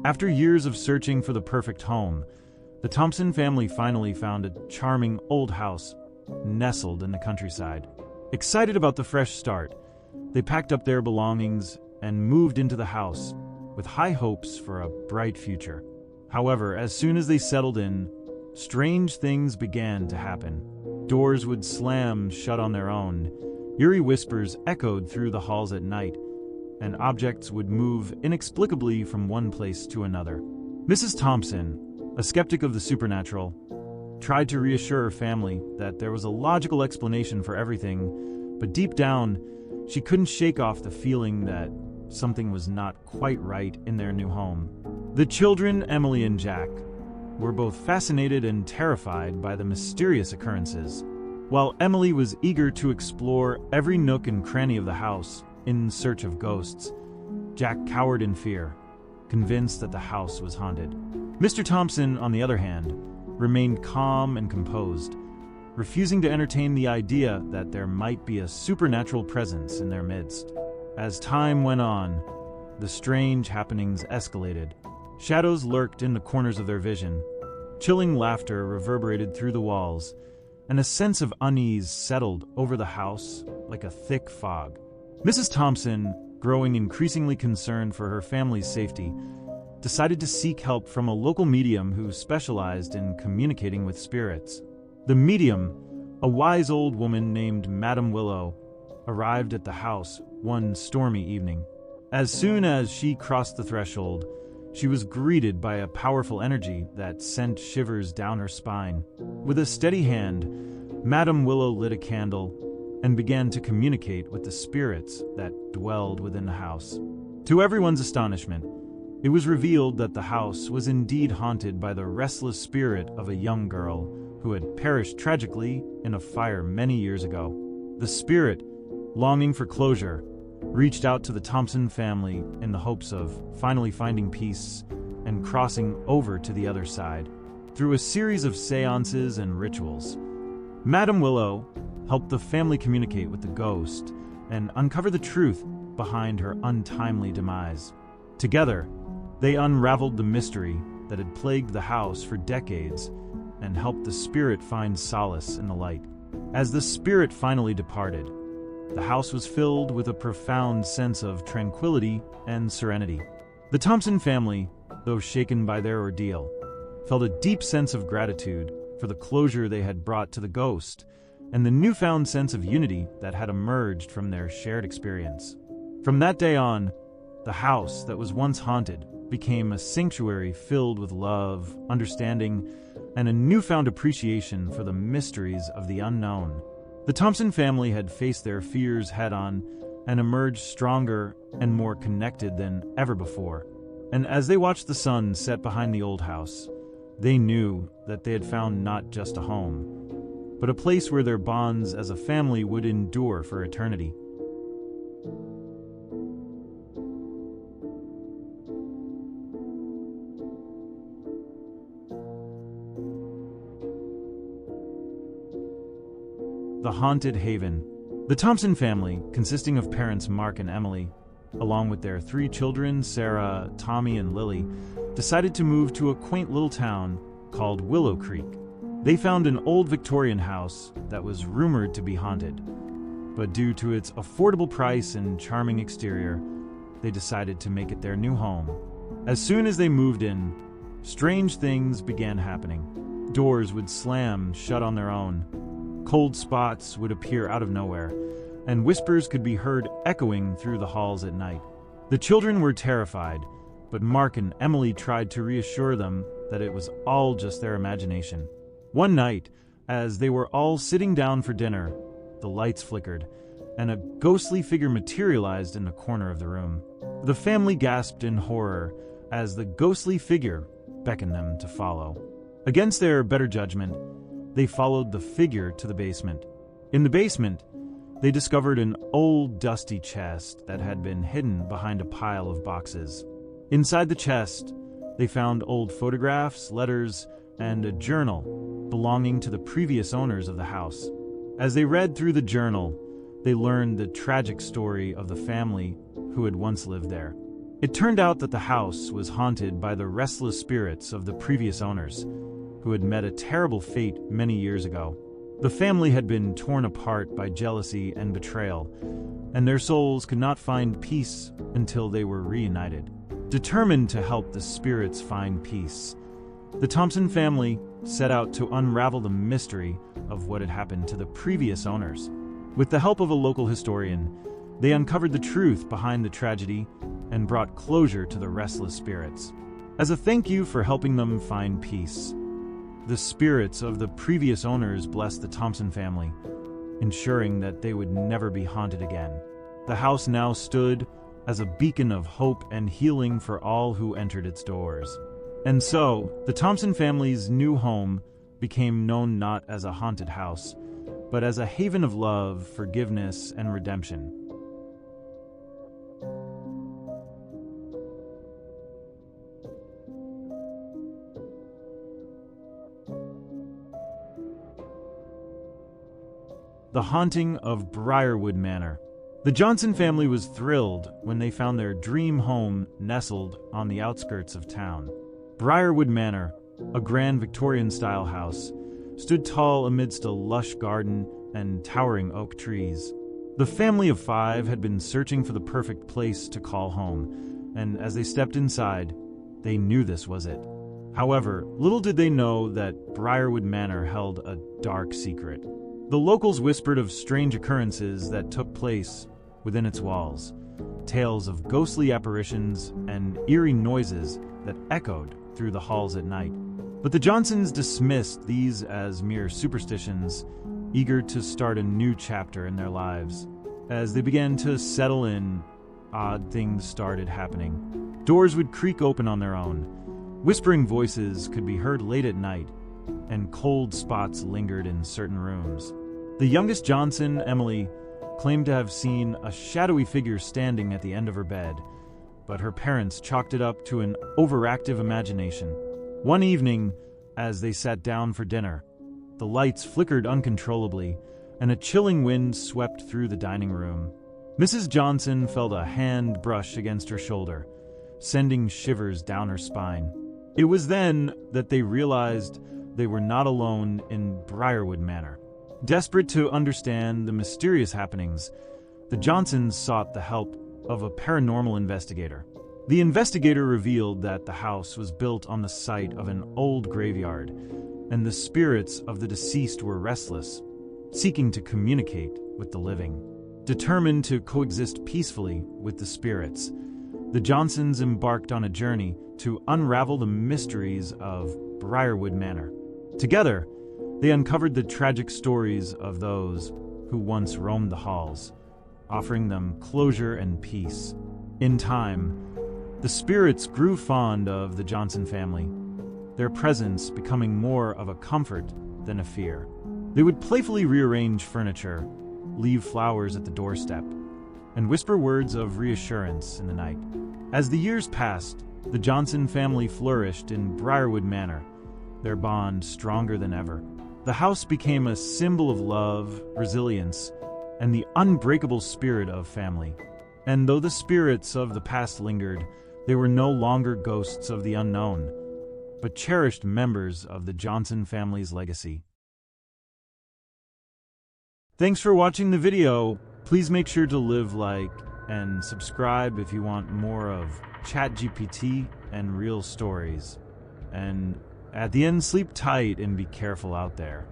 After years of searching for the perfect home, the Thompson family finally found a charming old house nestled in the countryside. Excited about the fresh start, they packed up their belongings and moved into the house with high hopes for a bright future. However, as soon as they settled in, strange things began to happen. Doors would slam shut on their own, eerie whispers echoed through the halls at night, and objects would move inexplicably from one place to another. Mrs. Thompson, a skeptic of the supernatural, tried to reassure her family that there was a logical explanation for everything, but deep down, she couldn't shake off the feeling that something was not quite right in their new home. The children, Emily and Jack, were both fascinated and terrified by the mysterious occurrences. While Emily was eager to explore every nook and cranny of the house in search of ghosts, Jack cowered in fear, convinced that the house was haunted. Mr. Thompson, on the other hand, remained calm and composed, refusing to entertain the idea that there might be a supernatural presence in their midst. As time went on, the strange happenings escalated. Shadows lurked in the corners of their vision. Chilling laughter reverberated through the walls, and a sense of unease settled over the house like a thick fog. Mrs. Thompson, growing increasingly concerned for her family's safety, decided to seek help from a local medium who specialized in communicating with spirits. The medium, a wise old woman named Madame Willow, arrived at the house one stormy evening. As soon as she crossed the threshold, she was greeted by a powerful energy that sent shivers down her spine. With a steady hand, Madame Willow lit a candle and began to communicate with the spirits that dwelled within the house. To everyone's astonishment, it was revealed that the house was indeed haunted by the restless spirit of a young girl who had perished tragically in a fire many years ago. The spirit, longing for closure, reached out to the Thompson family in the hopes of finally finding peace and crossing over to the other side. Through a series of seances and rituals, Madame Willow helped the family communicate with the ghost and uncover the truth behind her untimely demise. Together, they unraveled the mystery that had plagued the house for decades and helped the spirit find solace in the light. As the spirit finally departed, the house was filled with a profound sense of tranquility and serenity. The Thompson family, though shaken by their ordeal, felt a deep sense of gratitude for the closure they had brought to the ghost and the newfound sense of unity that had emerged from their shared experience. From that day on, the house that was once haunted became a sanctuary filled with love, understanding, and a newfound appreciation for the mysteries of the unknown. The Thompson family had faced their fears head-on and emerged stronger and more connected than ever before. And as they watched the sun set behind the old house, they knew that they had found not just a home, but a place where their bonds as a family would endure for eternity. The Haunted Haven. The Thompson family, consisting of parents Mark and Emily, along with their 3 children, Sarah, Tommy, and Lily, decided to move to a quaint little town called Willow Creek. They found an old Victorian house that was rumored to be haunted, but due to its affordable price and charming exterior, they decided to make it their new home. As soon as they moved in, strange things began happening. Doors would slam shut on their own. Cold spots would appear out of nowhere, and whispers could be heard echoing through the halls at night. The children were terrified, but Mark and Emily tried to reassure them that it was all just their imagination. One night, as they were all sitting down for dinner, the lights flickered, and a ghostly figure materialized in the corner of the room. The family gasped in horror as the ghostly figure beckoned them to follow. Against their better judgment, they followed the figure to the basement. In the basement, they discovered an old, dusty chest that had been hidden behind a pile of boxes. Inside the chest, they found old photographs, letters, and a journal belonging to the previous owners of the house. As they read through the journal, they learned the tragic story of the family who had once lived there. It turned out that the house was haunted by the restless spirits of the previous owners, who had met a terrible fate many years ago. The family had been torn apart by jealousy and betrayal, and their souls could not find peace until they were reunited. Determined to help the spirits find peace, the Thompson family set out to unravel the mystery of what had happened to the previous owners. With the help of a local historian, they uncovered the truth behind the tragedy and brought closure to the restless spirits. As a thank you for helping them find peace, the spirits of the previous owners blessed the Thompson family, ensuring that they would never be haunted again. The house now stood as a beacon of hope and healing for all who entered its doors. And so, the Thompson family's new home became known not as a haunted house, but as a haven of love, forgiveness, and redemption. The haunting of Briarwood Manor. The Johnson family was thrilled when they found their dream home nestled on the outskirts of town. Briarwood Manor, a grand Victorian-style house, stood tall amidst a lush garden and towering oak trees. The family of 5 had been searching for the perfect place to call home, and as they stepped inside, they knew this was it. However, little did they know that Briarwood Manor held a dark secret. The locals whispered of strange occurrences that took place within its walls, tales of ghostly apparitions and eerie noises that echoed through the halls at night. But the Johnsons dismissed these as mere superstitions, eager to start a new chapter in their lives. As they began to settle in, odd things started happening. Doors would creak open on their own, whispering voices could be heard late at night, and cold spots lingered in certain rooms. The youngest Johnson, Emily, claimed to have seen a shadowy figure standing at the end of her bed, but her parents chalked it up to an overactive imagination. One evening, as they sat down for dinner, the lights flickered uncontrollably, and a chilling wind swept through the dining room. Mrs. Johnson felt a hand brush against her shoulder, sending shivers down her spine. It was then that they realized they were not alone in Briarwood Manor. Desperate to understand the mysterious happenings, the Johnsons sought the help of a paranormal investigator. The investigator revealed that the house was built on the site of an old graveyard, and the spirits of the deceased were restless, seeking to communicate with the living. Determined to coexist peacefully with the spirits, the Johnsons embarked on a journey to unravel the mysteries of Briarwood Manor. Together, they uncovered the tragic stories of those who once roamed the halls, offering them closure and peace. In time, the spirits grew fond of the Johnson family, their presence becoming more of a comfort than a fear. They would playfully rearrange furniture, leave flowers at the doorstep, and whisper words of reassurance in the night. As the years passed, the Johnson family flourished in Briarwood Manor, their bond stronger than ever. The house became a symbol of love, resilience, and the unbreakable spirit of family. And though the spirits of the past lingered, they were no longer ghosts of the unknown, but cherished members of the Johnson family's legacy. Thanks for watching the video. Please make sure to like and subscribe if you want more of ChatGPT and real stories. And at the end, sleep tight and be careful out there.